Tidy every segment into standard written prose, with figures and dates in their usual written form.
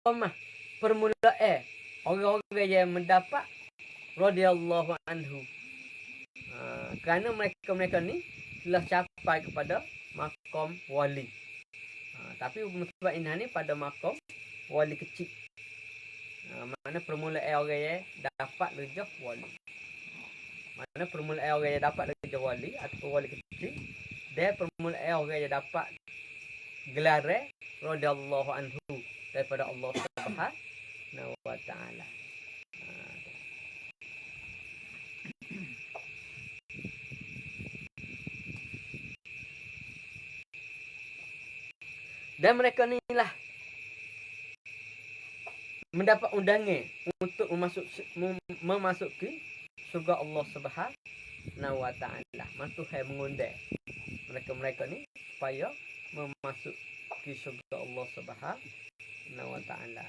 istiqamah permulaan orang-orang yang mendapat radhiyallahu anhu. Kerana mereka ni telah capai kepada maqam wali. Tapi mutmainnah ni pada maqam wali kecil. Mana permulaan orang yang dapat darjah wali. Mana permulaan orang yang dapat darjah wali atau wali kecil, dia permulaan orang yang dapat gelar radhiyallahu anhu daripada Allah Subhanahu wa taala. Dan mereka ni lah mendapat undangan untuk memasuki surga Allah Subhanahu wa taala. Tuhan mengundang mereka ni supaya memasuki surga Allah Subhanahu wa taala.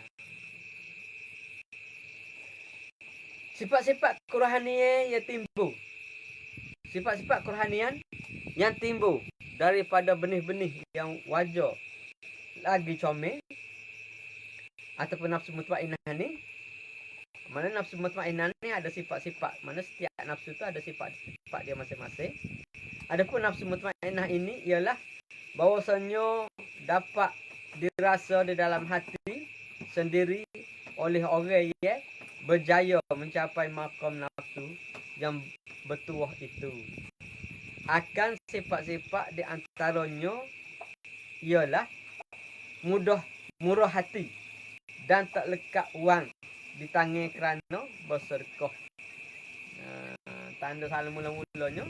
Sifat-sifat kerohanian yang timbul. Sifat-sifat kerohanian yang timbul daripada benih-benih yang wajar lagi comel ataupun nafsu mutmainnah ni. Mana nafsu mutmainnah ni ada sifat-sifat. Mana setiap nafsu tu ada sifat-sifat dia masing-masing. Adapun nafsu mutmainnah ini ialah bahawasanya dapat dirasa di dalam hati sendiri oleh orang yang berjaya mencapai maqam nafsu yang bertuah itu. Akan sifat-sifat di antaranya ialah murah hati dan tak lekat wang di tangan kerana bersedekah. Tanda salah mula-mulanya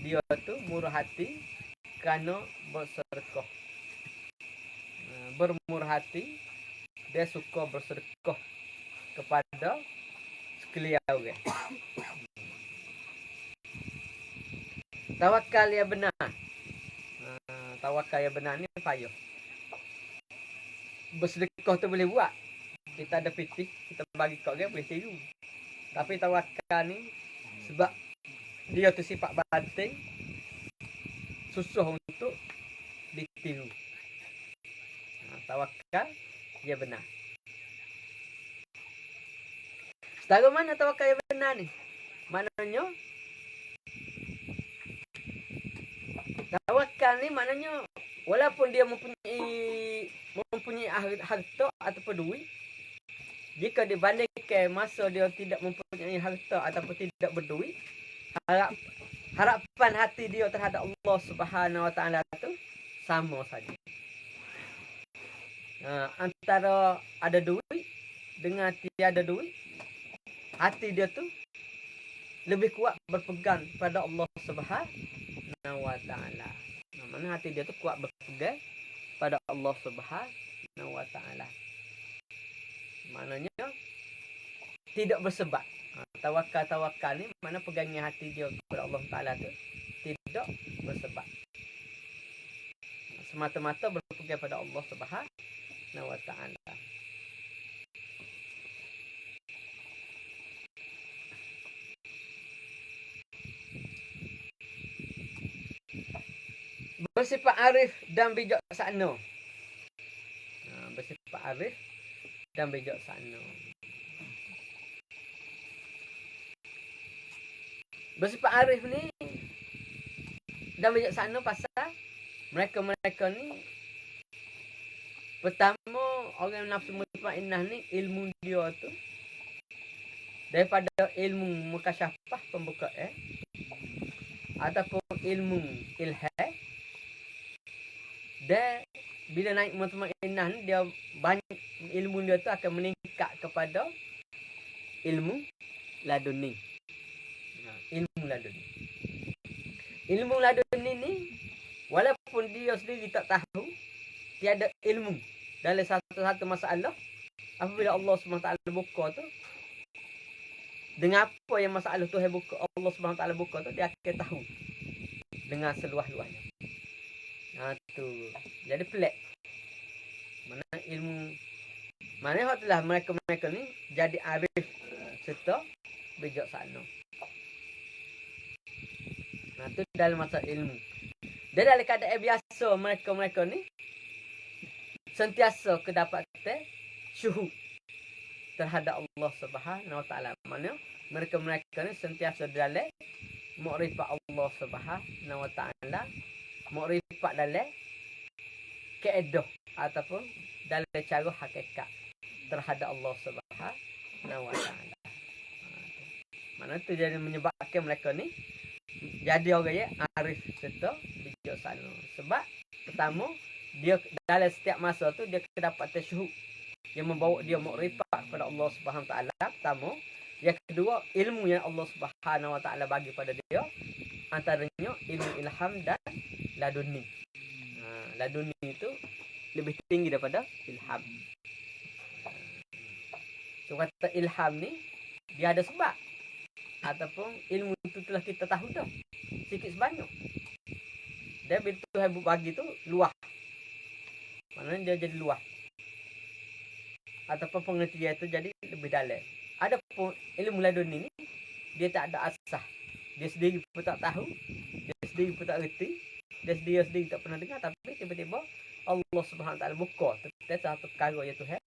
dia tu murah hati kerana bersedekah. Bermurah hati, dia suka bersedekah kepada sekalian orang. Tawakal yang benar. Tawakal yang benar ni payah. Bersedekah tu boleh buat. Kita ada pitih, kita bagi kat orang boleh tiru. Tapi tawakal ni sebab dia tu sifat batin, susah untuk ditiru. Tawakal dia benar. Setara mana tawakal yang benar ni? Maknanya tawakal ni maknanya walaupun dia mempunyai harta ataupun duit, jika dibandingkan masa dia tidak mempunyai harta ataupun tidak berduit, harapan hati dia terhadap Allah Subhanahu wa taala tu sama saja. Antara ada duit dengan tiada duit, hati dia tu lebih kuat berpegang pada Allah Subhanahu wa taala. Mana hati dia tu kuat berpegang pada Allah Subhanahu wa taala. Maknanya tidak bersebab. Tawakal ni mana pegangnya hati dia kepada Allah taala tu tidak bersebab. Semata-mata berpegang pada Allah Subhanahu wa taala. Bersifat arif dan bijaksana. Bersifat arif dan bijaksana. Bersifat arif ni dan bijaksana pasal mereka ni pertama orang nafsu mutmainnah ni ilmu dia tu daripada ilmu mukasyafah pembukaan ataupun ilmu ilham. Dan bila naik mutmainnah ni dia banyak ilmu dia tu akan meningkat kepada ilmu laduni. Ilmu laduni. Ilmu laduni ni walaupun dia sendiri tak tahu, tiada ilmu dalam satu-satu masalah, apabila Allah SWT buka tu, dengan apa yang masalah tu buka, Allah SWT buka tu, dia akan tahu dengan seluas-luasnya. Tu jadi pelik. Mana ilmu, mana hatilah mereka ni jadi arif serta bijaksana. Tu dalam masa ilmu. Dan dalam keadaan biasa mereka ni sentiasa kedapatan syuhud terhadap Allah Subhanahu wa taala. Mana mereka ni sentiasa dalam makrifat Allah Subhanahu wa taala, makrifat dalam kaedah ataupun dalam cara hakikat terhadap Allah Subhanahu wa taala. Mana tu jadi menyebabkan mereka ni jadi orang yang arif serta bijaksana. Sebab pertama, dia dalam setiap masa tu dia dapat tasyuhud yang membawa dia makrifat kepada Allah Subhanahu wa taala. Pertama, yang kedua, ilmu yang Allah Subhanahu wa taala bagi pada dia, antaranya ilmu ilham dan laduni. Laduni itu lebih tinggi daripada ilham. So kata ilham ni dia ada sebab, ataupun ilmu itu telah kita tahu dah sikit sebanyak. Dia bila Tuhan bagi tu luah, maknanya dia jadi luah, ataupun pengertian itu jadi lebih dalam. Adapun ilmu laduni ni dia tak ada asas, dia sendiri pun tak tahu, dia sendiri pun tak reti, dia sendiri tak pernah dengar, tapi tiba-tiba Allah Subhanahu wa taala buka tentang satu perkara yang Tuhan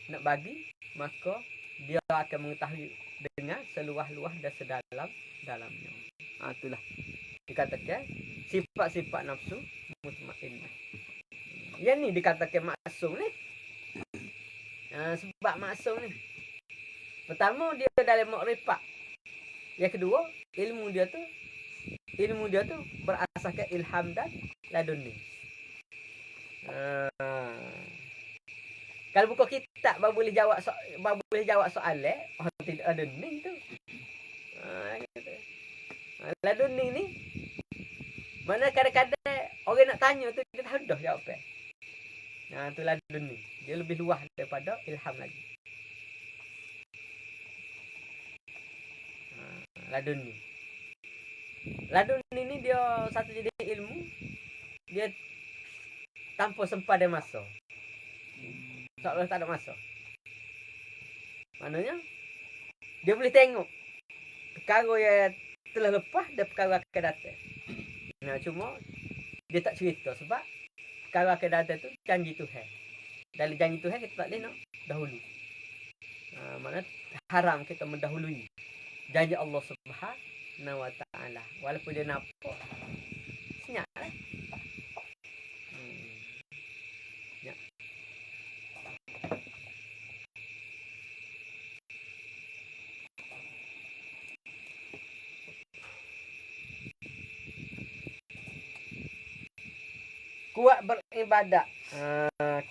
nak bagi, maka dia akan mengetahui dengan seluah-luah dan sedalam-dalamnya. Itulah dikatakan sifat-sifat nafsu mutmainnah. Yang ni dikatakan maksum ni. Sebab maksum ni, pertama dia dalam makrifat. Yang kedua, ilmu dia tu berasaskan ilham dan laduni. Kalau buka kitab baru boleh jawab soalan, tidak ada ni tu. Gitu. Laduni ni mana kadang-kadang orang nak tanya tu dia tahu dah jawapan. Tu laduni. Dia lebih luas daripada ilham lagi. Laduni ni dia satu jenis ilmu, dia tanpa sempat ada masa. Seolah tak ada masa. Maknanya dia boleh tengok perkara yang telah lepas dan perkara akan datang. Cuma dia tak cerita sebab perkara akan datang tu janji Tuhan. Dalam janji Tuhan kita tak boleh nak dahulu. Maknanya haram kita mendahului janji Allah Subhanahu wa taala. Walaupun dia nampak senyap lah. Kuat beribadat.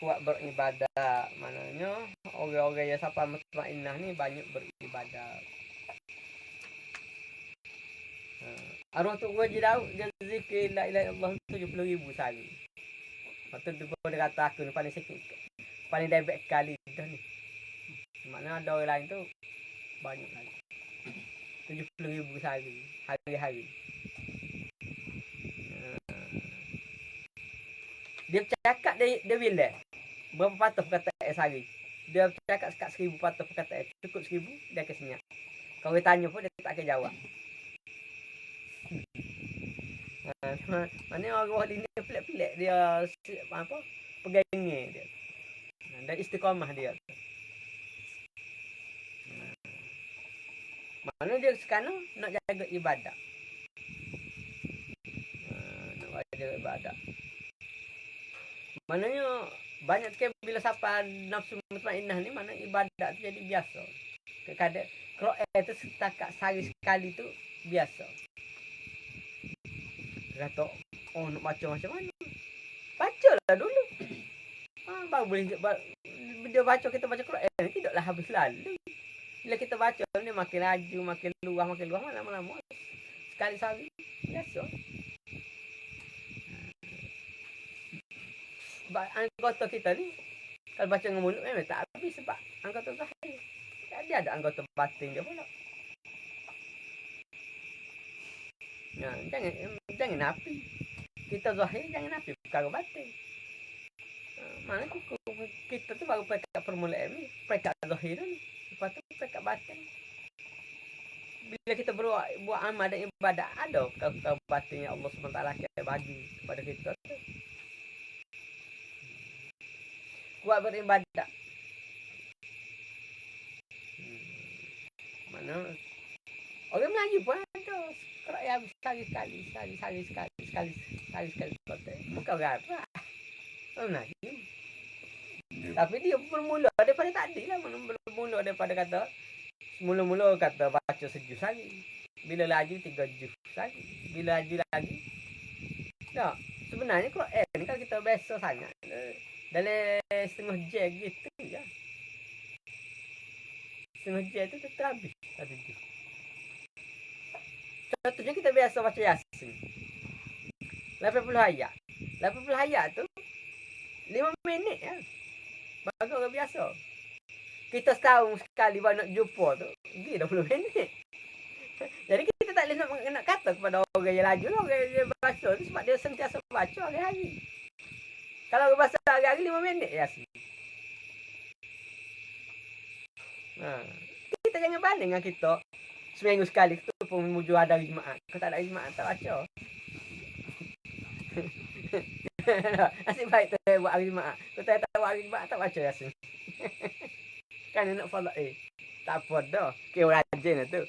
Kuat beribadat. Maknanya orang-orang yang sampai mutmainnah ni banyak beribadat. Arwah Tok Haji Daud dia zikir la ilaha illallah 70,000 sehari. Lepas tu dia kata aku ni paling sikit, paling debek kali dah ni. Maknanya ada orang lain tu banyak lagi. 70,000 sehari, hari-hari. Dia bercakap dia bila berapa patah perkataan sehari. Dia bercakap sekat 1,000 patah perkataan. Cukup 1,000 dia akan senyap. Kalau dia tanya pun dia tak akan jawab. Mana orang ini pelik-pelik dia apa? Pegangnya dia. Dan istiqamah dia. Mana dia sekarang nak jaga ibadat. Nak jaga ibadat. Maknanya banyak sekali bila sampai nafsu mutmainnah ni, mana ibadat tu jadi biasa. Kadang Quran tu setakat sehari sekali tu biasa. Kata, nak baca macam mana? Bacalah dulu. Baru boleh dia baca, kita baca Quran tidaklah habis lalu. Bila kita baca ni makin laju, makin luas, lama-lama sekali sehari biasa. Sebab anggota kita ni kalau baca dengan mulut memang tak habis, sebab anggota zahir. Dia ada anggota batin dia pula. Jangan nafi. Kita zahir jangan nafi perkara batin. Mana kita tu baru pekat permulaan ni, pekat zahir ni. Lepas tu pekat batin. Bila kita buat amal dan ibadat, ada perkara batin yang Allah SWT akan bagi kepada kita tu. Kuat beribadat. Mana orang Melayu pun ada. Kalau yang sekali-sekali kota. Bukan orang Arab. Orang Melayu. Tapi dia bermula daripada tadi lah. Bermula daripada kata mula-mula kata baca sejus lagi. Bila laju 3 juz lagi. Bila laju lagi. Tak. Sebenarnya Quran ni kalau kita biasa sangat. Dalam setengah jam gitu je. Setengah jam tu terhabis 1 juz. Contohnya kita biasa baca Yasin. 80 ayat. 80 ayat tu 5 minit ya. Bagi orang biasa. Kita setahun sekali nak jumpa tu, 20 minit. Jadi kita tak boleh nak kata kepada orang yang laju lah, orang yang baca tu sebab dia sentiasa baca hari-hari. Kalau orang baca hari-hari 5 minit Yasin. Kita jangan banding dengan kita. Seminggu sekali tu pun muju ada jemaah. Kalau tak ada jemaah tak baca. Asyik baik tu buat hari jemaah. Kalau tak buat hari jemaah tak baca Yasin. Kan nak follow tak apa dah. Kira rajin lah tu.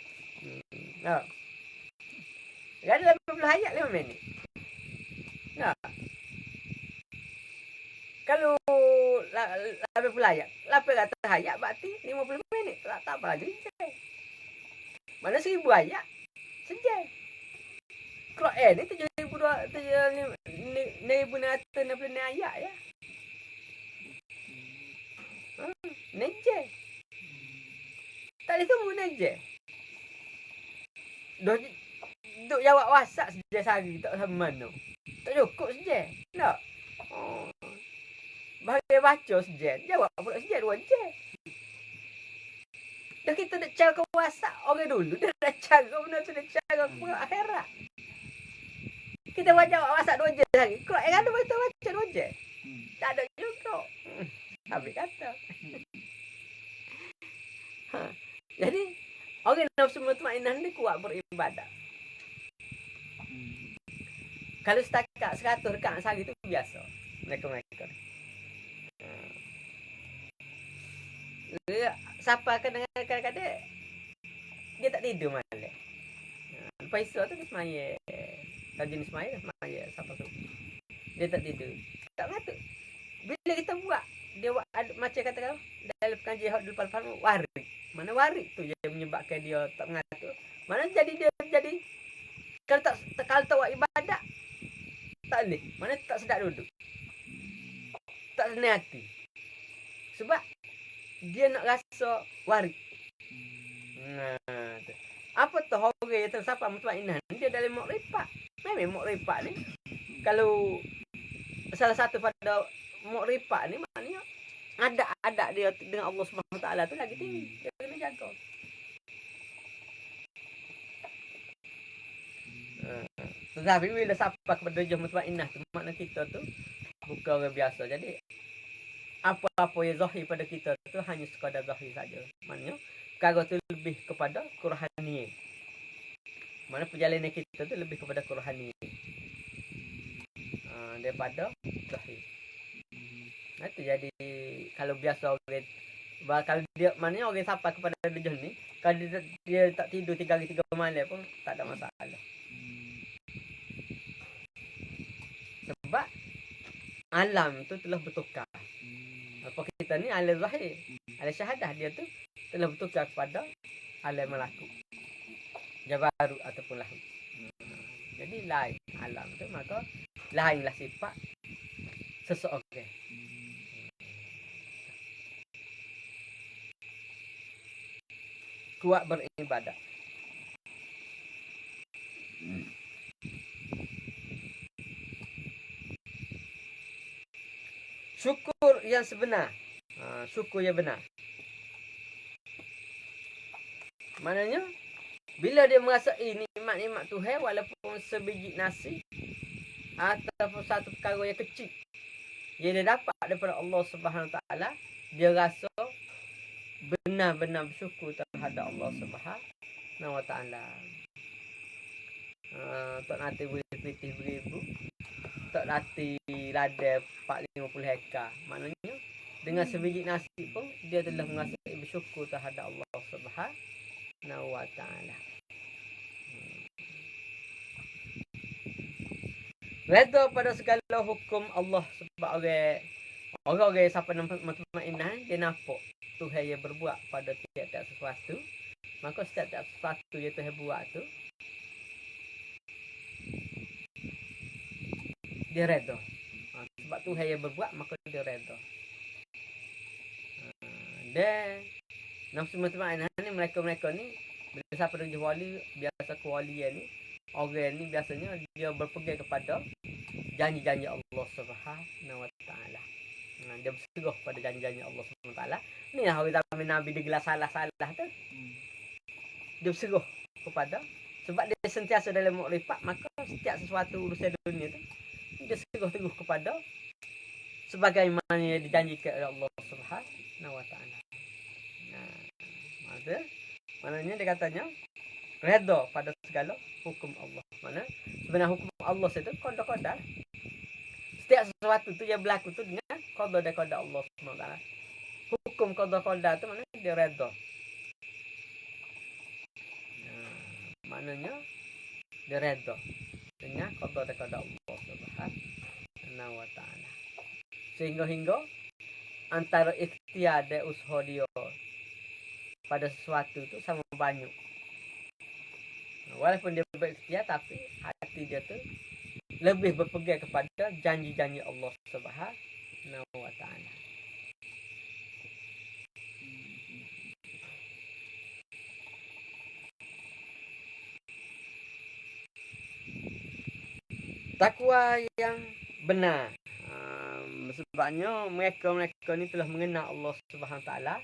Ada 80 ayat 5 minit. Kalau 80 ayat, 800 ayat berarti 50 minit. Tak apa lagi. Mana 1000 ayat sejam. Quran ni 7,666 ayat ya. Neje. Tak boleh tunggu neje. Duk jawab WhatsApp saja sehari tak sama mana. Tak cukup saja. Tak. Bahagia baca saja. Jawab pula saja 2 jam. Dah kita nak cara WhatsApp orang dulu. Dia nak cara benda tu nak cara akhirat. Kita baca WhatsApp 2 jam sehari. Kalau ada kita baca 2 jam. Tak ada juga. Habis kata. Jadi orang nafsu mutmainnah ni kuat beribadah. Kalau setakat 100 rakaat sehari tu biasa. Mereka. Siapa kadang-kadang dia tak tidur malam. Lepas esok tu dia semaya. Tak jenis semaya, semaya siapa tu. Dia tak tidur. Tak mengatuk. Bila kita buat, dia buat macam kata kau dalam pengajian hak dulu pal warik. Mana warik tu yang menyebabkan dia tak mengatur. Mana jadi dia jadi kalau tak buat ibadat tak boleh. Mana tak sedap duduk. Tak senang hati. Sebab dia nak rasa warik. Tu. Apa tu orang yang tersapa mutmainnah dia dalam makrifat. Memang makrifat ni kalau salah satu pada makrifat ni maknanya ada dia dengan Allah Subhanahu Taala tu lagi tinggi. Dia kena jaga. Tetapi bila sampai kepada darjah mutmainnah tu makna kita tu bukan orang biasa. Jadi apa-apa yang zahir pada kita tu hanya sekadar zahir saja. Maknanya perkara tu lebih kepada kerohanian. Mana perjalanan kita tu lebih kepada kerohanian. Daripada zahir. Itu jadi kalau biasa orang kalau dia maknanya orang sampai kepada darjah ni kalau dia tak tidur 3 hari 3 malam pun tak ada masalah. Sebab alam tu telah bertukar. Apa kita ni alam zahir, alam syahadah dia tu telah bertukar kepada alam malakut. Jabarut ataupun lahut. Jadi lain alam tu maka lainlah sifat seseorang. Kuat beribadah. Syukur yang sebenar. Syukur yang benar. Maknanya bila dia merasai nikmat-nikmat Tuhan walaupun sebiji nasi ataupun satu perkara yang kecil yang dia dapat daripada Allah Subhanahu Taala, dia rasa benar-benar bersyukur terhadap Allah Subhanahu Taala. Tak nanti boleh pitih beribu. Tak nanti ladai 450 hektar. Maknanya dengan sebiji nasi pun dia telah merasai bersyukur terhadap Allah Subhanahu wa ta'ala. Redha pada segala hukum Allah sebab orang siapa nampak mutmainnah dia nampak Tuhan yang berbuat pada tiap-tiap sesuatu. Maka setiap sesuatu yang Tuhan buat tu dia redha. Sebab Tuhan yang berbuat maka dia redha. Dan nafsu mutmainnah ni mereka ni bila siapa dia wali biasa kewalian ni orang ni biasanya dia berpegang kepada janji-janji Allah Subhanahu wa taala. Dia berserah pada janji-janji Allah Subhanahu wa taala. Ni hari zaman Nabi digelar salah-salah tu. Dia berserah kepada sebab dia sentiasa dalam makrifat maka setiap sesuatu urusan dunia tu dia serah teguh kepada sebagaimana yang dijanjikan oleh Allah Subhanahu wa taala. Maknanya dia katanya redha pada segala hukum Allah. Mana sebenarnya hukum Allah itu qada-qadar. Setiap sesuatu tu yang berlaku tu dengan qada dan qada Allah Subhanahu wa taala. Hukum qada-qadar tu maknanya dia redha. Maknanya dia redha dengan qada dan qada Allah Subhanahu wa taala. Sehingga antara ikhtiar dan usaha dia pada sesuatu tu sama banyak. Walaupun dia berikhtiar tapi hati dia tu lebih berpegang kepada janji-janji Allah Subhanahu wa taala. Takwa yang benar. Sebabnya mereka ni telah mengenal Allah Subhanahu wa taala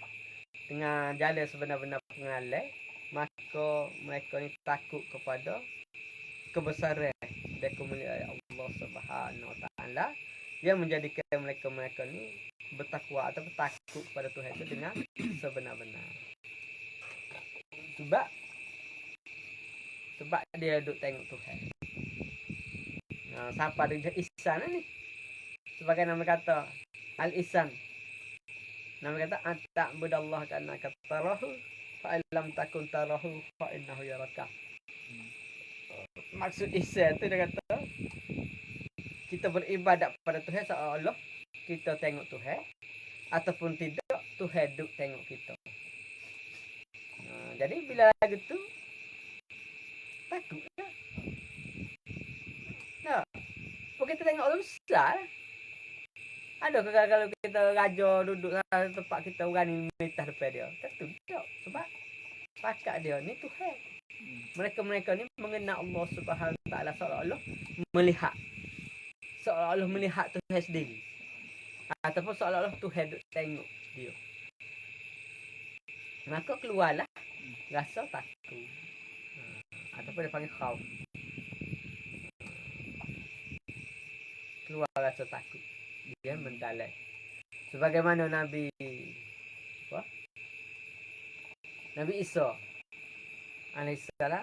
dengan jalan sebenar-benar pengenalan, maka mereka ni takut kepada kebesaran dan kemuliaan Allah Subhanahu wa taala yang menjadikan mereka ni bertakwa atau takut kepada Tuhan itu dengan sebenar-benar. Sebab dia duduk tengok Tuhan. Siapa dia ihsan ni? Sebagai nama kata al-ihsan. Nama kata anta'budallah ka'annaka tarahu fa illam takun tarahu fa innahu yaraka. Maksud ihsan tu dia kata kita beribadat pada Tuhan seolah kita tengok Tuhan ataupun tidak Tuhan duk tengok kita. Jadi bila lagu tu takutlah. Nah, kita tengok orang besar. Ada ke kalau kita raja duduk dalam tempat kita berani minta depan dia? Tentu tak. Sebab pakat dia ni Tuhan. Mereka ni mengenal Allah Subhanahu wa taala seolah-olah melihat Tuhan sendiri. Ataupun seolah-olah Tuhan duk tengok dia. Maka keluarlah rasa takut. Ataupun dia panggil khauf. Keluar rasa takut. Dia mendalam. Sebagaimana Nabi Isa alaihissalam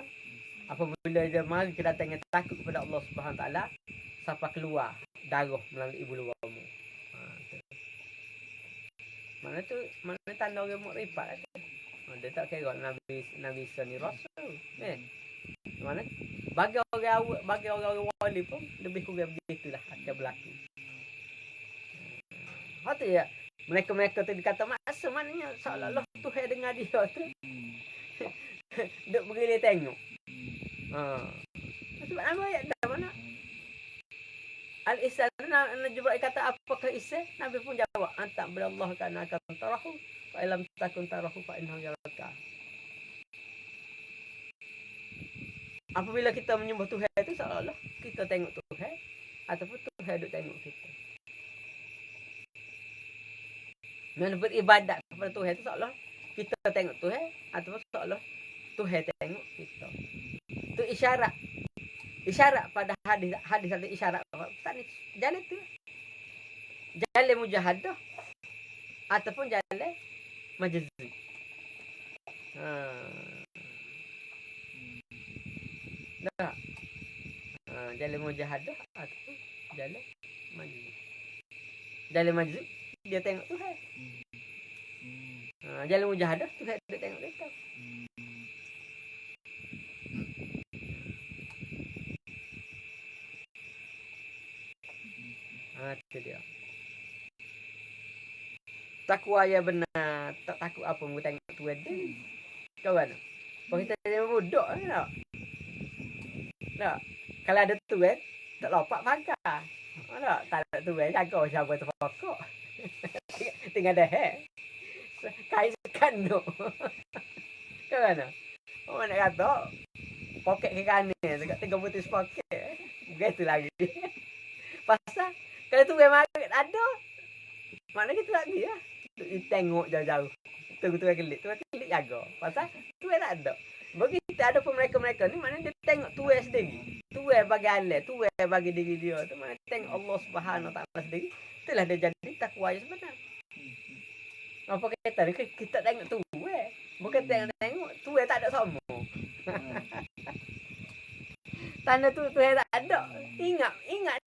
apabila dia mari kedatangan takut kepada Allah Subhanahu wa taala sampai keluar darah melalui ibu luarmu. Mana tanda orang makrifat tu. Dia tak kira Nabi Isa ni rasul. Mana bagi orang wali pun lebih kurang begitulah akan berlaku. Hati ya mereka tu dikata masa maknanya seolah-olah Tuhan dengar dia tu. Duk bergelir tengok. Sebab nama ayat dah mana? Al-Ihsan Jibril kata apakah ihsan? Nabi pun jawab anta billah kana akan tarahu fa illam takun tarahu fa innahu yaraka. Apabila kita menyembah Tuhan itu seolah-olah kita tengok Tuhan ataupun Tuhan duk tengok kita. Dan beribadat kepada Tuhan itu seolah kita tengok Tuhan ataupun seolah Tuhan tengok kita. Itu isyarat pada hadis ada isyarat apa? Jalan tu. Jalan mujahadah ataupun jalan majzi. Dah. Jalan mujahadah ataupun jalan majzi. Jalan majzi dia tengok Tuhan. Jalan mujahadah Tuhan dia tengok kita. Itu dia. Takwa ya benar, tak takut apa mu tengok tu ada. Kawan. Kalau kita jangan bodoh tak? Tak. Kalau ada tu tak lopak pagar. Tak ada tu jaga siapa tu pokok. Tinggal dah kait sekan tu. Kawan. Orang nak kata poket ke kanan dekat 3 butis poket. Begitu lagi. Pasal kalau tu market ada. Mana kita tak dia. Tengok jauh-jauh. Tunggu kelik. Tu kelik jaga. Pasal tu tak ada. Bagi kita ada pun mereka ni mana dia tengok tu sendiri. Tu bagi Allah, tu bagi diri dia. Tu mana tengok Allah Subhanahu Taala sendiri. Itulah dia jadi takwa yang sebenar. Apa kata ni kita tengok tu bukan tengok tu tak ada sama. Tanda tu tak ada. Ingat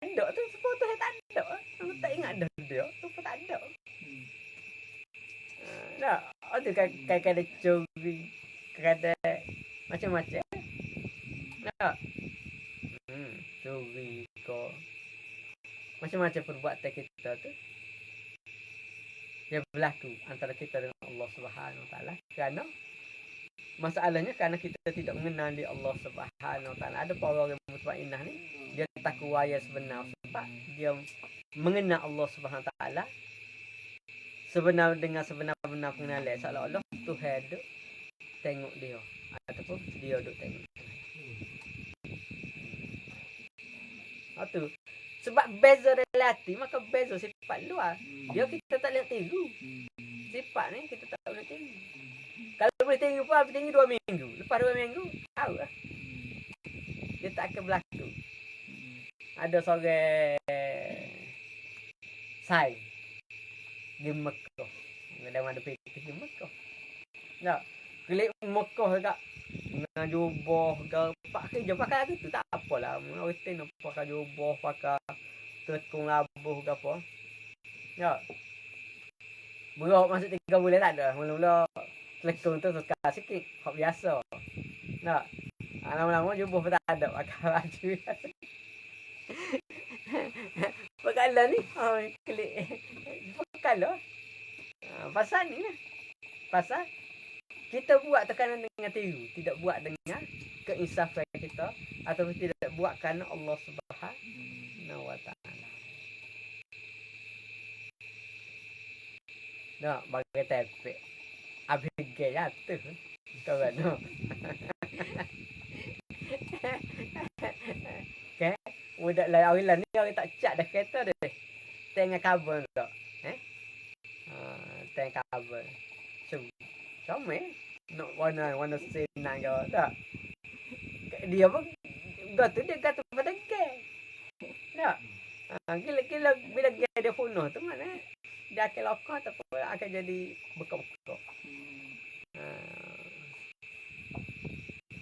ada tu sebab tu tak ada. Tu tak ingat dah dia. Tu pun tak ada. Nah, ada kadang curi, kadang macam-macam. Nah. Curi ko. Macam-macam perbuatan kita tu. Yang berlaku antara kita dengan Allah Subhanahu Taala. Kerana masalahnya kerana kita tidak mengenali Allah Subhanahu Taala. Ada orang yang mutmainnah ni dia takwa yang sebenar sebab dia mengenal Allah Subhanahu Taala sebenar dengan sebenar-benar pengenalan. Seolah-olah Tuhan duk tengok dia ataupun dia duk tengok. Tu sebab beza relatif maka beza sifat luar. Dia kita tak boleh tiru. Sifat ni kita tak boleh tiru. Kalau boleh tiru pun habis tinggi 2 minggu. Lepas 2 minggu tahu lah. Dia tak akan berlaku. Ada seorang sai di Mekah. Dalam ada pergi di Mekah. Tak. Kelik Mekah dekat dengan jubah ke pakai je pakai lagi tu tak apalah. Orang ten pakai jubah, pakai tekung labuh ke apa. Ya. Berak masuk 3 bulan tak ada. Mula-mula tekung tu suka sikit. Hak biasa. Tak. Lama-lama jubah pun tak ada pakai baju. Pekala ni kelik. Pekala. Pasal ni lah. Pasal kita buat tekanan dengan tiru, tidak buat dengan keinsafan kita ataupun tidak buat kerana Allah Subhanahu Wa Taala. Nak bagi tepek. Habis gaya tu. Kawan no. Okay. Budak lain orang ni orang tak cat dah kereta dia. Tengah kabel tak. Tengah kabel. Comel. Nak warna senang kau tak. Dia pun tu dia kata pada geng. Tak. Kila bila geng dia penuh tu mana dia akan lokah ataupun akan jadi bekak-bekak.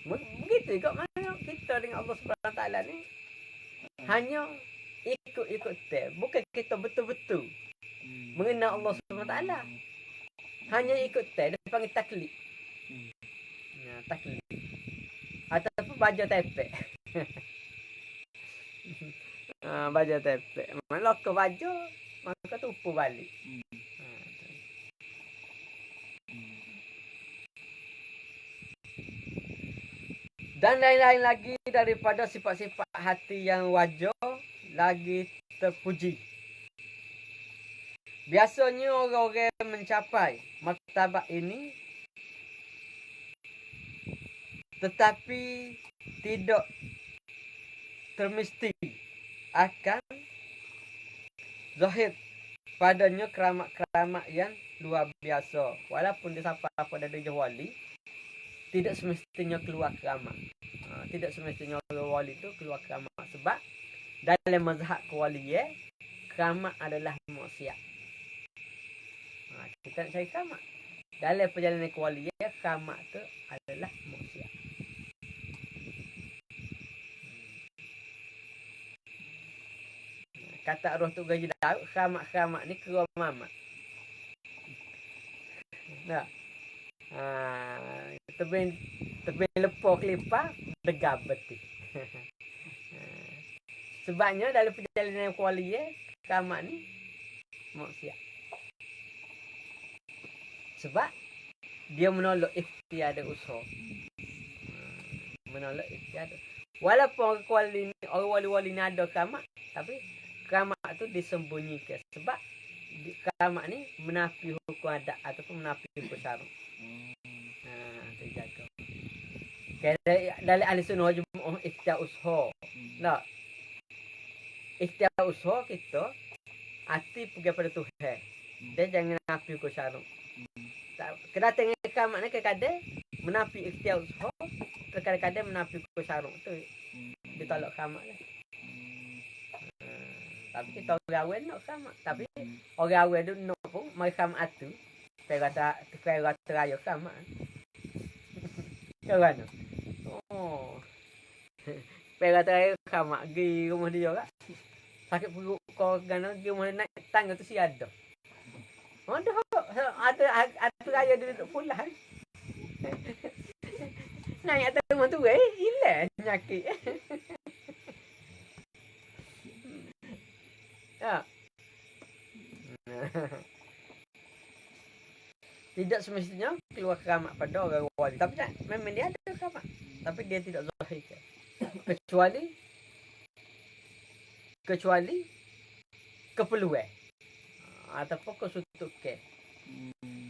Begitu juga mana kita dengan Allah Subhanahu Taala ni hanya ikut tab. Bukan kita betul-betul mengenal Allah Subhanahu Taala. Hanya ikut tab, dia panggil taklid. Taklid. Ataupun baca tepek. Baca tepek. Mana ke baca, maka tupu balik. Dan lain-lain lagi daripada sifat-sifat hati yang wajar lagi terpuji. Biasanya orang-orang mencapai martabat ini tetapi tidak termesti akan zahir padanya keramat-keramat yang luar biasa. Walaupun dia sampai pada derajat wali, tidak semestinya keluar keramat. Tidak semestinya wali itu keluar keramat. Sebab dalam mazhab kewalian, keramat adalah maksiat. Kita nak cari keramat. Dalam perjalanan kewalian, keramat itu adalah maksiat. Kata roh tu gaji Daud, keramat-keramat ni keluar mamat. Tak? Tebing lepas kelipar, degap betul. Sebabnya dalam perjalanan kewalian, kamak ni maksiat. Sebab dia menolak ikhtiar dan usaha. Menolak ikhtiar. Walaupun orang wali-wali ni ada kamak, tapi kamak tu disembunyikan. Sebab kamak ni menafi hukum adat ataupun menafi hukum syarak. Terjaga. Dari ahli sunnah jemaah ikhtiar usaha. Tak. Ikhtiar usaha kita hati pergi pada Tuhan. Dia jangan nafi hukum syarak. Kedatangan kamak ni kadang menafi ikhtiar usaha, kadang-kadang menafi hukum syarak tu. Ditolak kamak lah. Tapi kita orang awal nak kamak. Tapi orang awal tu nak pun mai kamak tu. Kira teraya kamak. Kau mana? Oh. Kira teraya kamak pergi rumah dia kak. Sakit perut kau gana pergi rumah naik tangga tu si ada. Ada raya dia duduk pulang. Naik atas rumah tu hilang penyakit. Ya. Tidak semestinya keluar keramat pada orang wali. Tapi tak, memang dia ada keramat. Tapi dia tidak zahirkan. Kecuali keperluan. Ataupun kesutukan.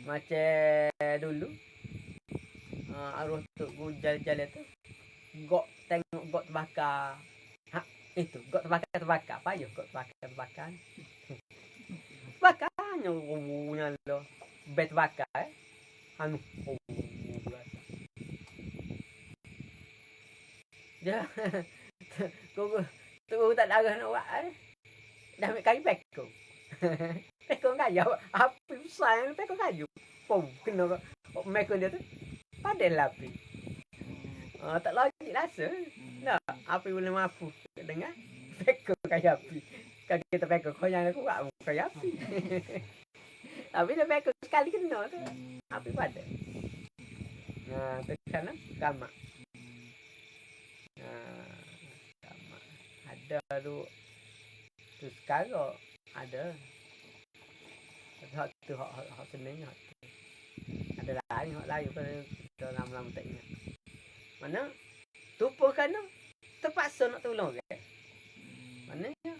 Macam dulu. Arwah tu jalan-jalan tu. Tengok gok terbakar. Itu, gok terbakar. Payah gok terbakar. Terbakar hanya nyala. Bet terbakar dia tu tak darah nak buat dah ambil kayu pekong. Pekong kayu api besar pekong kayu kena mekong dia tu padahal api. Tak logik rasa tak api boleh mampu dengar pekong kayu api. Kalau kita pekong kau yang aku buat kayu api. Tapi dia pekong sekali kena tu api pada. Tu sana kamak. Kamak ada tu sekarang ada hak senangnya ada lain hak lain pada lama-lama tak ingat mana tu pun kerana terpaksa nak tolong kan. Maknanya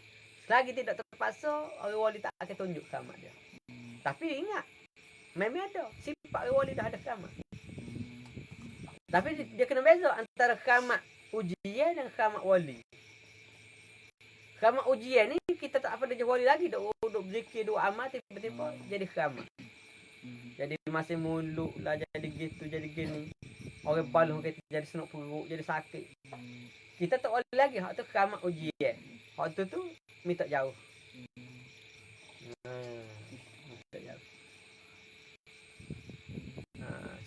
selagi tidak terpaksa orang wali tak akan tunjuk kamak dia. Tapi ingat memang ada sifat orang wali dah ada kamak. Tapi dia kena beza antara kamak ujian dan kamak wali. Kamak ujian ni kita tak apa dah wali lagi duk berzikir duk amal tiba-tiba jadi kamak. Jadi masih muluk lah jadi gitu jadi gini. Orang baluh kita jadi senuk perut jadi sakit. Kita tak wali lagi hak tu kamak ujian. Hak tu minta jauh. Minta jauh.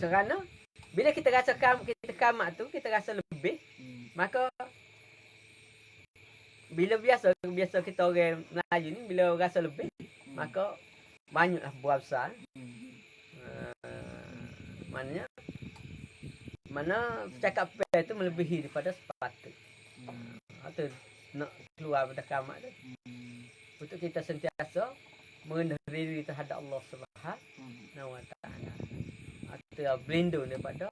Kerana bila kita rasa kita kamak tu kita rasa lebih maka bila biasa kita orang Melayu ni bila rasa lebih maka banyaklah buah besar. Mana cakap tu melebihi daripada sepatut. Atau nak keluar pada kamak tu. Untuk kita sentiasa merendah diri terhadap Allah Subhanahu Wa Taala. Atau berlindung daripada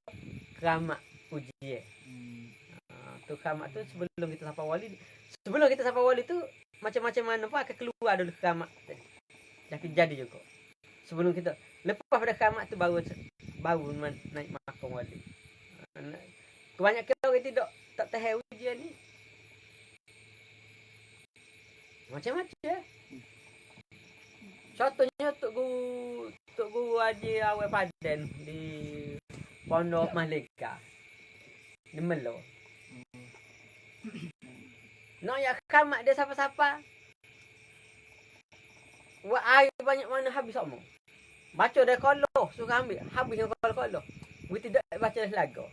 kamak ujian. Tu kamak tu sebelum kita sampai wali tu macam-macam mana pun akan keluar dulu kamak tadi. Jadi juga. Sebelum kita lepas pada kamak tu baru naik makam wali. Kebanyakan orang tak tahu ujian ni. Macam-macam. Contohnya Tok Guru Haji Awal Padan di Pondok Malika di Melo. Nak ya kamak dia siapa-siapa. Buat air banyak mana habis semua. Baca dah koloh suruh ambil habis yang koloh. We tidak baca selaga.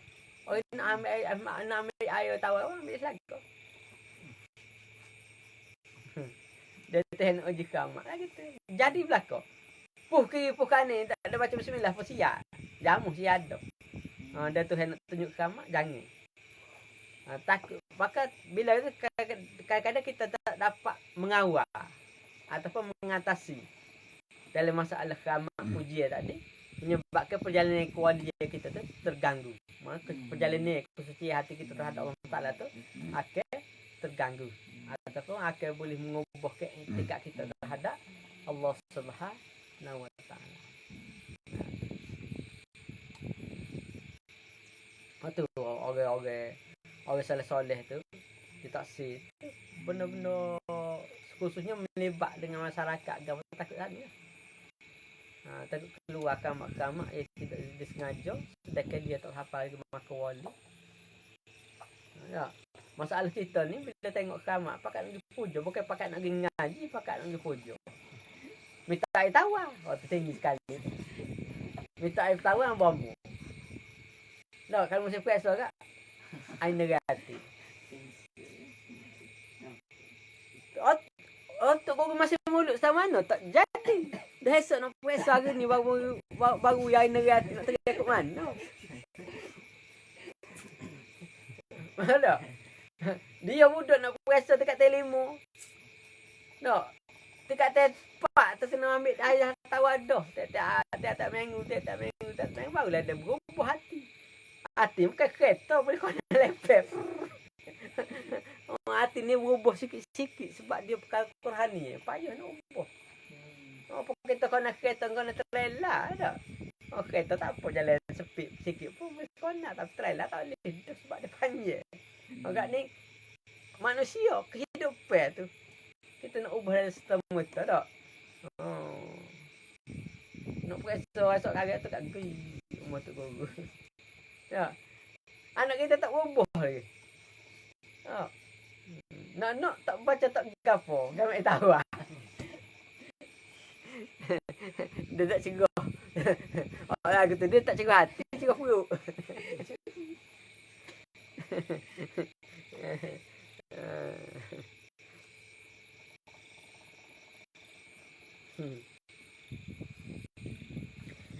Orang nak ambil air tawar ambil selaga. Dia nak uji kamak lah gitu. Jadi belakang. Puh kiri puh kanan tak ada baca bismillah pun siap. Jamu siap ada. Dia Tuhan nak tunjuk kamak jangan. Takut. Maka bila kadang-kadang kita tak dapat mengawal. ataupun mengatasi dalam masalah keramat pujian tadi, menyebabkan perjalanan kewajiban kita tu terganggu. Maka perjalanan kesucian hati kita terhadap Allah Taala tu akan terganggu ataupun akan boleh mengubah etikat kita terhadap Allah Subhanahu Wa Taala. Tu orang soleh tu ditaksir benar-benar khususnya melibat dengan masyarakat agama takut sangat. Takut keluar kamak-kamak yang tidak disengaja sedangkan dia tak hafal maka wali. Ya. Masalah kita ni bila tengok kamak pakat nak dipuja, bukan pakat nak ngaji, pakat nak dipuja. Minta air tawar, tu tinggi sekali. Minta air tawar bombo. No, kalau musim puasa kak, air negati. Tu kau masih mulut sama mana tak jadi. Dah esok nak puasa hari ni baru air negati nak teriak ke mana? Mana? Dia mudah nak puasa dekat telimo. No. Dekat tepat tu kena ambil air tawar dah. Tak minggu barulah ada berubah hati. Hati bukan kereta boleh kau nak lepep. Hati ni berubah sikit-sikit sebab dia perkara Qur'ani. Payah nak ubah. Apa kita kau nak kereta kau nak trailer tak? Kereta tak apa jalan sepit sikit pun kau nak, tapi trailer tak boleh sebab dia panjang. Agak ni manusia kehidupan tu kita nak ubah dari semesta tak? Nak perasa esok kaget tu kat gui rumah tu guru. Ya. Anak kita tak berubah lagi. Ya. Nak tak baca tak gapo, dah mai tahu ah. Dia tak cegah. Orang kata dia tak cegah hati, cegah perut.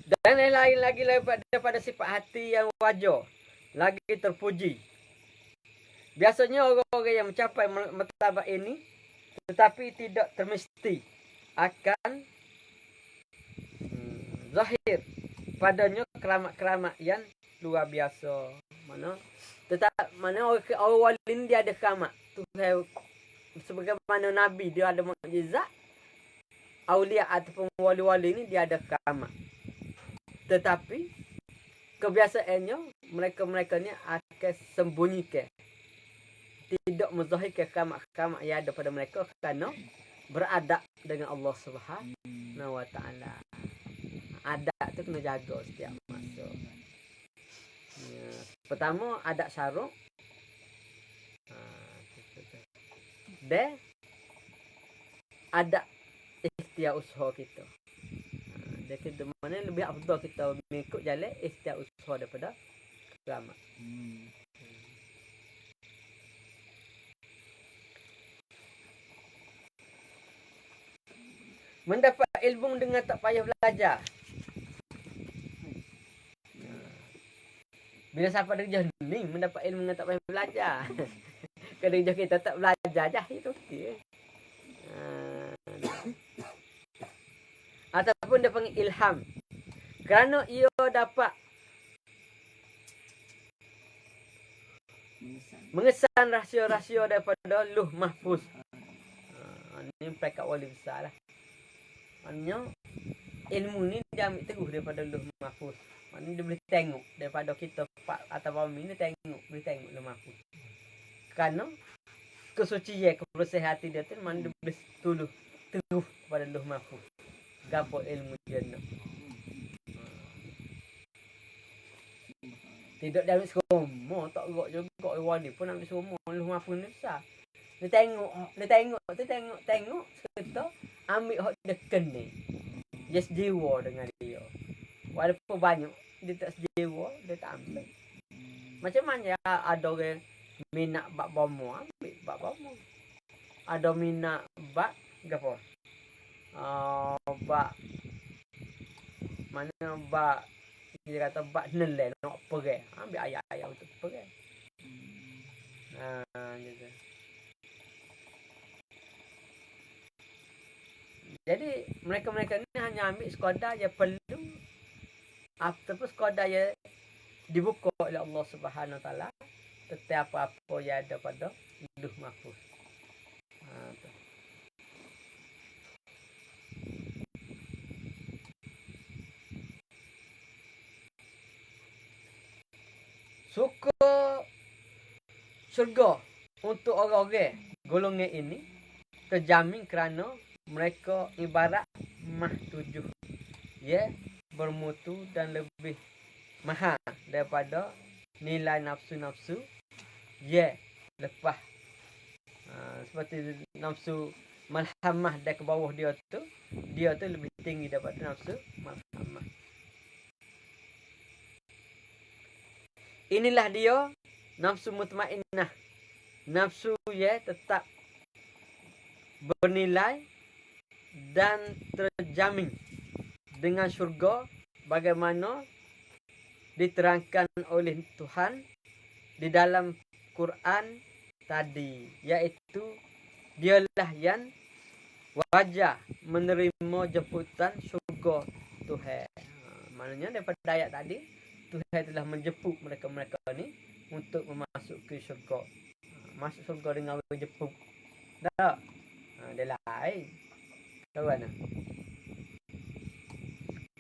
Dan lain lagi daripada sifat hati yang wajar, lagi terpuji. Biasanya orang-orang yang mencapai martabat ini tetapi tidak termesti akan zahir padanya keramat-keramat yang luar biasa. Mana orang wali ni dia ada keramat. Tuhan sebagaimana nabi dia ada mukjizat, aulia ataupun wali-wali ni dia ada keramat. Tetapi kebiasaannya mereka ni akan sembunyikan, tidak menzahirkan keramat-keramat yang ada pada mereka kerana beradab dengan Allah Subhanahu Wa Taala. Adab tu kena jaga setiap masa. Ya. Pertama adab syaruk. Dan adab ikhtiar usaha kita. Dia kita mana lebih afdal kita mengikut jalan ikhtiar usaha daripada keramat. Mendapat ilmu dengan tak payah belajar. Bila siapa kerja ni mendapat ilmu dengan tak payah belajar. Kerja kita tak belajar dah itu okey. Ataupun dia panggil ilham. Kerana ia dapat mengesan rahsia-rahsia daripada Lauh Mahfuz. Ini pekat wali besar lah. Maknanya ilmu ni dia ambil teguh daripada Lauh Mahfuz. Maknanya dia boleh tengok daripada kita atau bumi ni boleh tengok Lauh Mahfuz. Kerana kesucian, kebersihan hati dia tu mana dia boleh tuluh teguh kepada Lauh Mahfuz. Gapo ilmu dia nak. Tidak dia ambil semua, tak gerak juga wali pun ambil semua. Lauh Mahfuz ni besar. Dia tengok serta ambil hak dia kena. Dia sejiwa dengan dia. Walaupun banyak, dia tak sejiwa, dia tak ambil. Macam mana ada orang minat bab bomo, ambil bab bomo. Ada minat bab apa? Bab mana bab dia kata bab nilai nak pergi. Ambil ayat-ayat untuk pergi. Gitu. Jadi mereka-mereka ni hanya ambil sekadar yang perlu ataupun sekadar yang dibuka oleh Allah Subhanahu Taala setiap apa yang ada pada Lauh Mahfuz. Tu. Suka syurga untuk orang-orang golongan ini terjamin kerana mereka ibarat mah 7, ya, bermutu dan lebih mahal daripada nilai nafsu-nafsu, ya, lepas seperti nafsu malhamah dan ke bawah dia tu lebih tinggi daripada nafsu malhamah. Inilah dia nafsu mutmainnah, nafsu ya tetap bernilai dan terjamin dengan syurga bagaimana diterangkan oleh Tuhan di dalam Quran tadi, iaitu dialah yang wajar menerima jemputan syurga Tuhan. Maknanya daripada ayat tadi Tuhan telah menjemput mereka-mereka ni untuk memasuki syurga. Masuk syurga dengan menjemput. Tak? Dia lain. Tahu mana?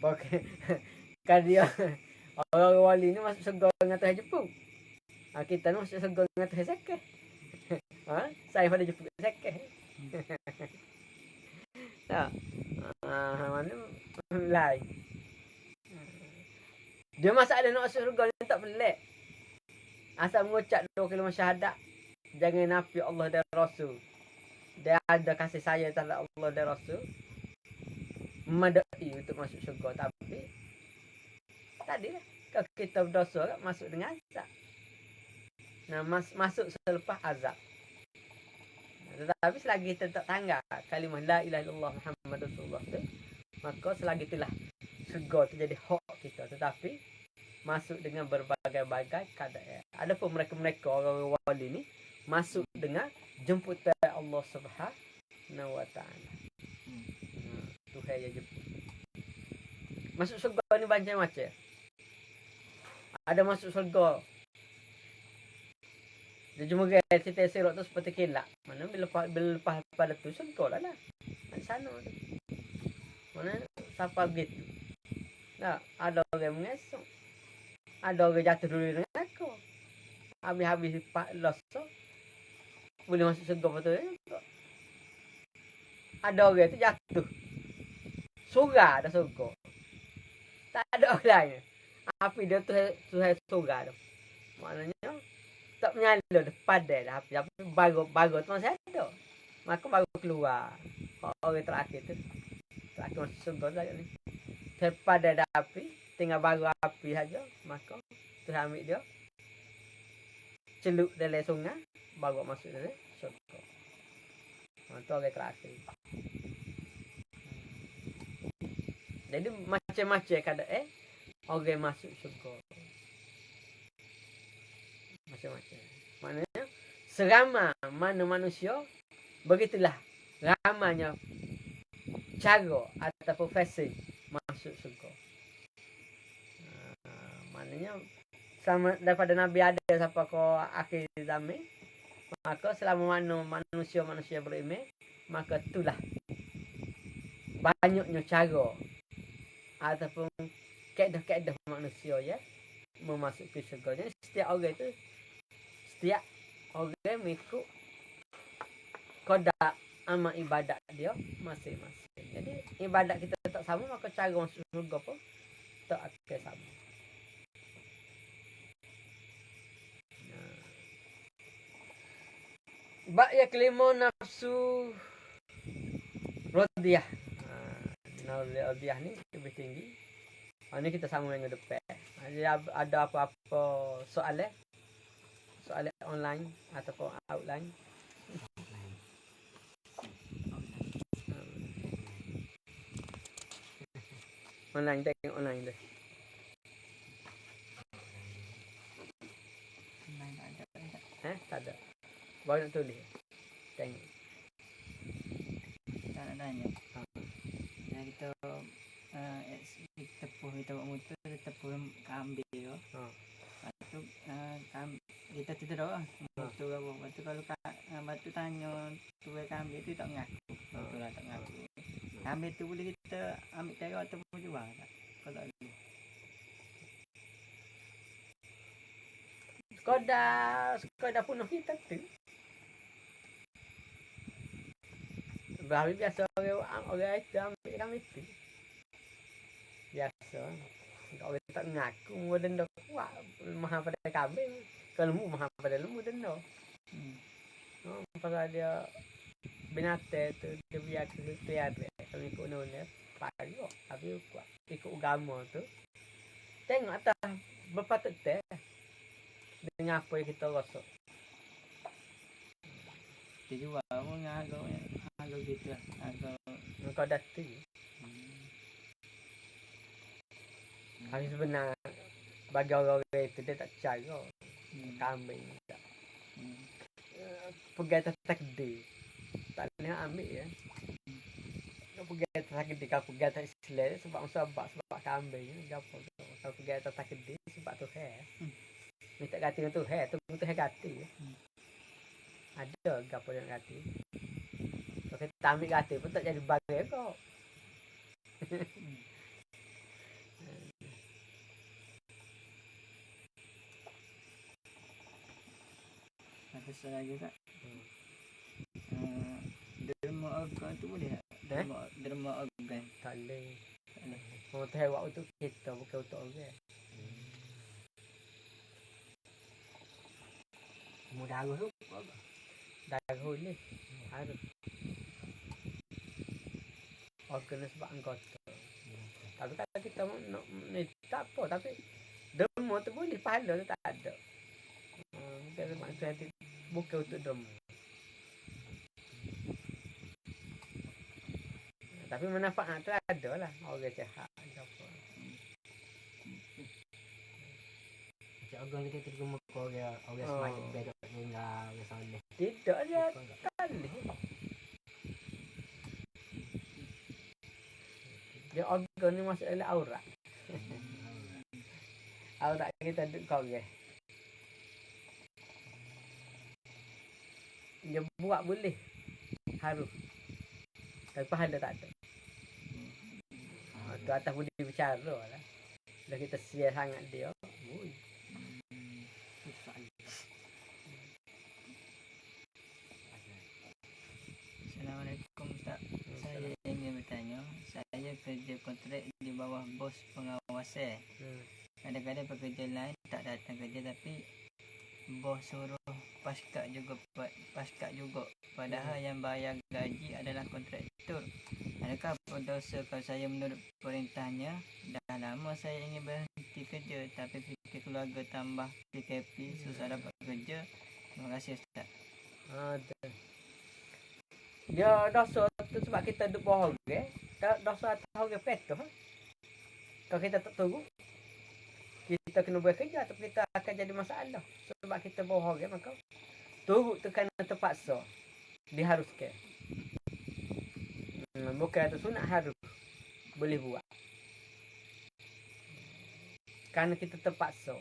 Okey. Kan dia orang wali ni masuk syurga dengan Tuhan jemput. Kita ni masuk syurga dengan Tuhan sakit. Saya pada jemput sakit. Tak? Mana lain. Dia masalah nak masuk syurga ni tak pelik. Asal mengucap 2 kalimah syahadat, jangan nafi Allah dan Rasul. Dia ada kasih sayang terhadap Allah dan Rasul, memadai untuk masuk syurga. Tapi tadilah kalau kita berdosa kan masuk dengan azab. Nah, masuk selepas azab. Tetapi selagi kita tak tanggal kalimah la ilaha illallah Muhammadur Rasulullah tu, maka selagi itulah syurga tu jadi hak kita. Tetapi masuk dengan berbagai-bagai keadaan. Adapun mereka-mereka orang wali ni masuk dengan jemputan Allah Subhanahu Wa Taala. Tuhan yang jemput. Masuk syurga ni macam-macam. Ada masuk syurga dia cuma gaya cerita serok tu seperti kilat. Mana bila lepas pada tu syurga lah. Di sana tu. Mana siapa begitu. Nah, ada orang mengesok. Ada orang jatuh dulu dengan aku. Habis-habis loso. Boleh masuk syurga betul juga. Ada orang tu jatuh. Surga dah syurga. Tak ada orang lain. Api dia tu surga tu. Maknanya tak menyala dah padai dah api. Tapi baru tu masih ada. Maka baru keluar. Orang terakhir tu. Terakhir masuk syurga tu ni. Terpadai dah api. Tinggal baru api saja. Maka tu ambil dia. Celup dalam sungai. Baru masuk dalam syurga. Itu orang terakhir. Jadi macam-macam keadaan orang masuk syurga. Macam-macam. Maknanya seramai mana manusia, begitulah ramanya cara ataupun fase masuk syurga. Maknanya sama daripada Nabi ada sampai ke akhir zaman, maka selama mana manusia-manusia beriman, maka itulah banyaknya cara ataupun kaedah-kaedah manusia ya memasuki syurga. Jadi setiap orang mengikut kodak amal ibadat dia masing-masing. Jadi ibadat kita tak sama, maka cara masuk syurga pun tak akan sama. Bab yang kelima, nafsu radiyah. Nafsu radiyah ni lebih tinggi. Ini kita sambung dengan depan. Ada apa-apa soalan? Soalan online ataupun outline? Online, tengok online deh. Tak ada. Baru nak tulis. Tengok. Tak nak tanya. kita tepuh kita buat motor tepuh ambil yo. Batu kita tidak tahu motor apa. Batu kalau batu tanya tu ambil tu tak ngaku. Betul lah tak ngaku. Ambil tu boleh kita ambil cara ataupun jual tak? Kalau ada. Skoda penuh kita tu. Bahawa biasa orang itu ambil kami itu. Biasa. Orang tak ngaku mau denda kuat mahal pada kambing. Kalau mu mahal pada lembu denda. Pasal dia binatang tu dia biar kelihatan. Kalau ikut undang-undang pagi habis kuat ikut agama tu. Tengok atas berpatut teh dengan apa yang kita rasa. Dia jual pun agak gitu lah. Kau dah tu. Habis sebenarnya bagi orang-orang itu dia tak cara kambing tak. Pegang takdir. Tak boleh ambil ya. Kau pegang takdir, kau pegang tak selera sebab sebab kambing gapo. Kau pegang takdir sebab tu minta ganti dengan tu tu ganti. Ada gapo yang ganti. Kalau kita ambil ganti pun tak jadi bagai kau. Ada lagi tak? Derma organ tu boleh tak? Derma organ. Tak boleh. Mau tewak untuk kita bukan untuk orang. Mudah harus tu. Darah boleh. Harus. Organ sebab anggota. Tapi kalau kita ni tak apa tapi derma tu boleh pahala tu tak ada. Kita sebab tu bukan untuk derma. Tapi manfaat tu ada lah. Orang sihat apa. Macam orang ni kita rumah orang semayang bedok tinggal orang soleh. Tidak dia kali. Dia organ ni masuk dalam aurat. Aurat kita duduk korang. Dia buat boleh. Harus. Tapi pahala tak ada. Tu atas boleh bicara lah. Dah kita sia sangat dia. Assalamualaikum Ustaz. Saya ingin bertanya. Saya kerja kontrak di bawah bos pengawasan. Kadang-kadang pekerja lain tak datang kerja tapi bos suruh paskat juga. Padahal yang bayar gaji adalah kontraktor. Adakah berdosa kalau saya menurut perintahnya? Dah lama saya ingin berhenti kerja tapi fikir keluarga tambah PKP susah dapat kerja. Terima kasih Ustaz. Dia dosa tu sebab kita duduk bawah orang. Dosa atas orang petuh. Kalau kita tak tunggu kita kena bekerja atau kita akan jadi masalah. Sebab kita bawah orang maka turut tu kerana terpaksa diharuskan. Bukan atas sunat harus boleh buat. Kerana kita terpaksa.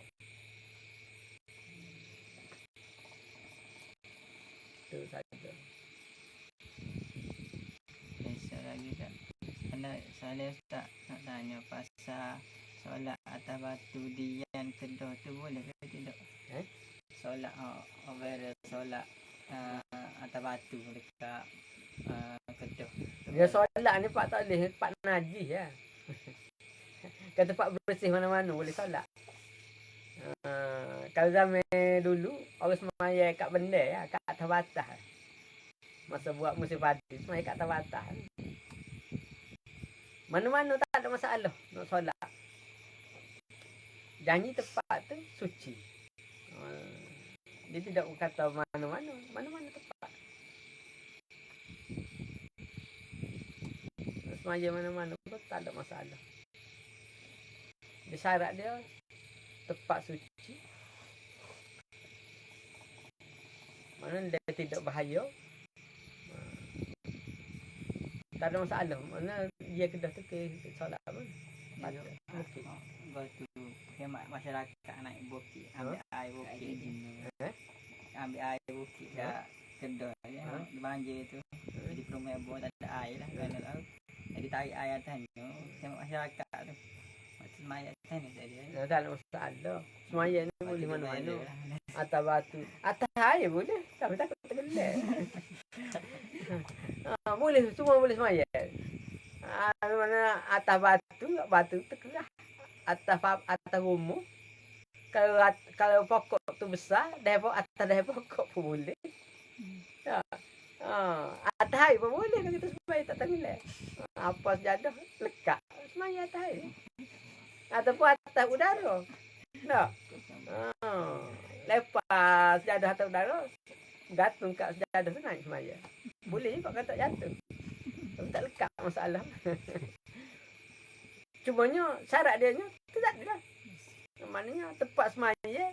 Itu saja. Bisa lagi tak? Saya tak nak tanya pasal solat atas batu Dian Kedah tu boleh ke tidak? Solat solat atas batu dekat Kedah. Dia solat ni pak tak boleh, pak najis ya. Kalau tempat bersih mana-mana boleh solat. Kalau zaman dulu orang semaya kat benda ya, kat atas batas. Masa buat musim padi semaya kat atas batas. Mana-mana tak ada masalah nak solat. Janji tempat tu suci. Dia tidak berkata mana-mana tempat. Semaya mana-mana pun tak ada masalah. Dia syarat dia tempat suci. Mana dia tidak bahaya. tak ada masalah. Mana dia Kedah tu ke solat pun. Dia Bukit. gol tu hemat masyarakat naik bukit, ambil air bukit. Ambil air bukit kat Kedah ya. Banjir tu. Jadi perumah bawah tak ada air lah kerana laut. Jadi tarik air atas ni. Hemat masyarakat tu. Macam semayat atas ni tadi. Tak ada masalah. Semaya ni boleh mana-mana. Lah. Atas batu. Atas air boleh. Tapi takut tergelak. Boleh. Semua boleh semaya. Mana atas batu terkerah. Atas rumah. Kalau pokok tu besar, atas pokok pun boleh. Ya. Atas air pun boleh kalau kita semaya tak tergelak. Apa sejadah lekat semaya atas air. Ataupun atas udara. Tak? Lepas sejadah atas udara, gantung kat sejadah tu naik semaya. Boleh juga kata jatuh. Tapi tak lekat masalah. Cumanya syarat dia tu tak ada lah. Maknanya tempat semaya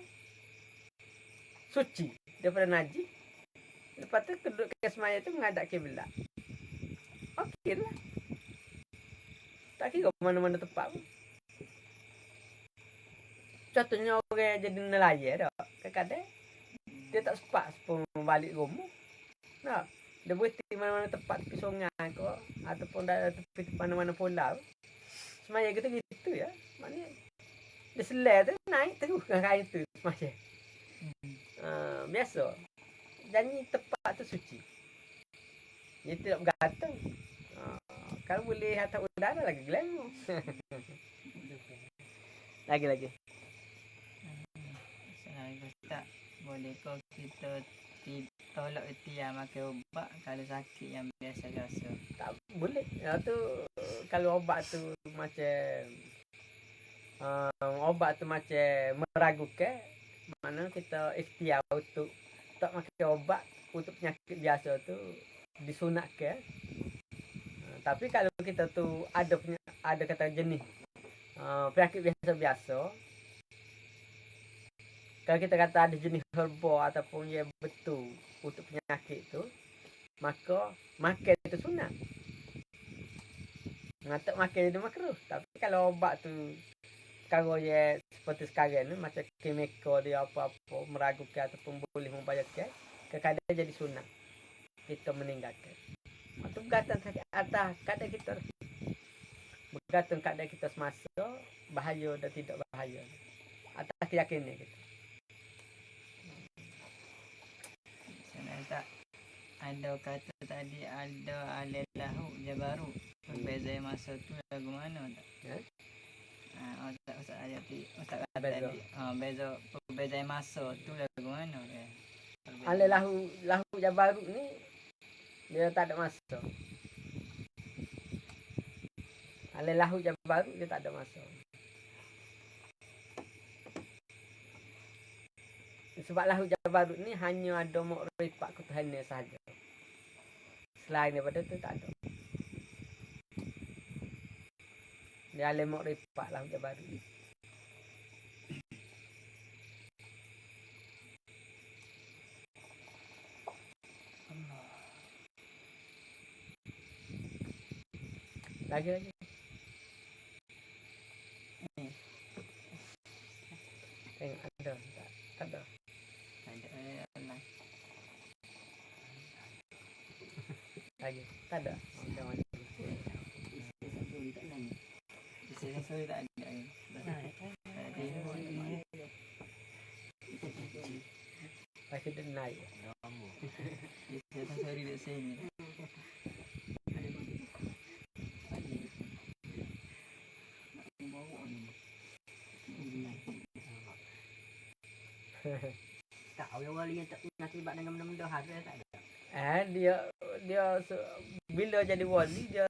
suci daripada najis. Lepas tu kedua ke semaya tu menghadap kiblat. Okey lah. Tak kira mana-mana tempat pun. Contohnya orang jadi nelayan dah. Kadang-kadang dia tak sempat pun balik rumah. Nah, dia berhenti mana-mana tempat tepi sungai ke ataupun dah tepi mana-mana pulau. Semaya kita gitu ya. Maknanya dia selai tu naik terus dengan kain tu semaya. Biasa. Janji tempat tu suci. Dia tidak bergantung. Kalau boleh atas udara lagi glamour. Lagi. Tak boleh kau kita tolak ikhtiar makan ubat kalau sakit yang biasa rasa. Tak boleh. Tu kalau obat tu macam meragukan, mana kita ikhtiar untuk tak makan obat untuk penyakit biasa tu disunatkan. Tapi kalau kita tu ada kata jenis penyakit biasa-biasa, kalau kita kata ada jenis herba ataupun yang betul untuk penyakit tu, maka makan itu sunat. Tak makan itu makruh. Tapi kalau obat tu kalau ya seperti sekarang ni macam kimia dia apa-apa meragukan ataupun boleh membahayakan, kadang-kadang jadi sunat kita meninggalkan. Itu bergantung atas keadaan kita. Bergantung keadaan kita semasa bahaya dan tidak bahaya. Atas keyakinan kita. Tak ada kata tadi ada alilahu je baru. Berbeza masa tu lagu mana tak? Ustaz ayat Ustaz kata tadi berbeza masa tu lagu mana ke? Alilahu je baru ni dia tak ada masa. Alilahu je baru dia tak ada masa. Sebab lahu jabarut ni hanya ada makrifat ketuhanan sahaja. Selain daripada tu tak ada. Dia alim makrifat lahu jabarut ni. Lagi. Tengok ada tak ada. Lagi tak ada. Macam mana? Sorry tak ada. Pasti dia naik. Sorry tak sini. Kau yang wali yang tak terlibat dengan benda-benda hasil tak ada. Dia bila jadi wali dia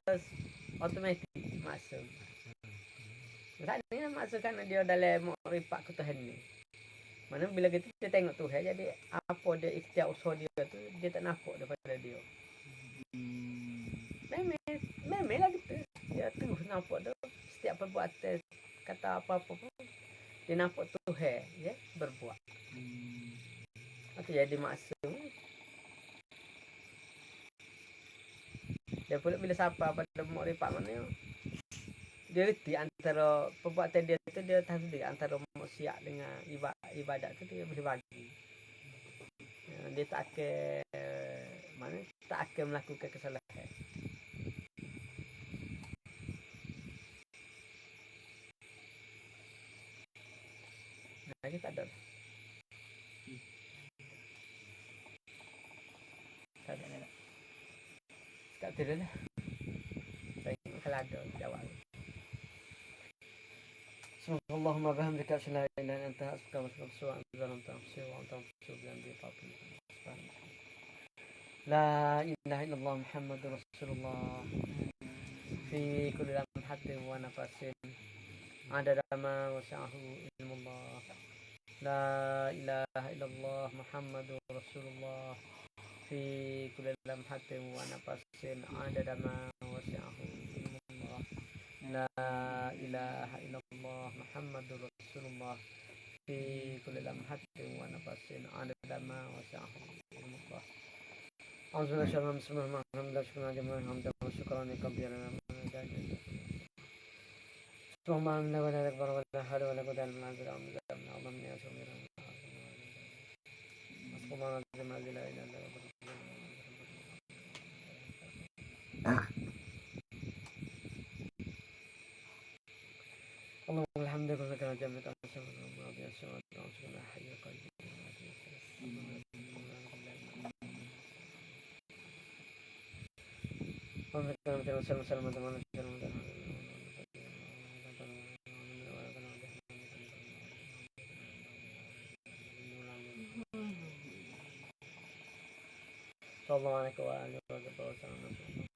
automatik masuk. Maksudnya masuk kan dia dalam makrifat ketuhanan. Mana bila kita tengok Tuhan jadi apa dia ikhtiar usaha dia tu dia tak nampak daripada dia. Memang lah gitu. Dia terus nampak tu setiap perbuatan kata apa-apa pun dia nampak Tuhan ya berbuat. Itu jadi maksum. Dia pula bila sapa pada mak lipat mana yo. Dia reti antara perbuatan dia tu dia tahu sendiri antara maksiat dengan ibadat tu dia boleh bagi. Dia tak akan melakukan kesalahan. Lagi tak ada. Tak ada. Tak tidur lah. Saya kalau ada jawab. Subhanallahumma bihamdika asyhadu an la ilaha illa anta astaghfiruka wa atubu ilaik. La ilaha illallah Muhammadur Rasulullah fi kulli lamhatin wa nafasin adada ma wasa'ahu ilmullah. La ilaha illallah Muhammadur Rasulullah fi kulli lamhatin wa nafasin adada ma wasa'ahu ilmullah. La ilaha illallah Muhammadur Rasulullah fi kulli lamhatin wa nafasin adada ma wasa'ahu ilmullah. Alhamdulillah syarra bismillah alhamdulillah syukurna jama'an hamdan wa syukran kabirana Subhanallah wa la akbar wa la hawla wa la quwwata illa billah Allahumma ya subhana Subhanallah la ilaha illa Allah alhamdulillah kana jama'an wa bi as-salatu wa ala hayya qalbi Assalamualaikum warahmatullahi wabarakatuh.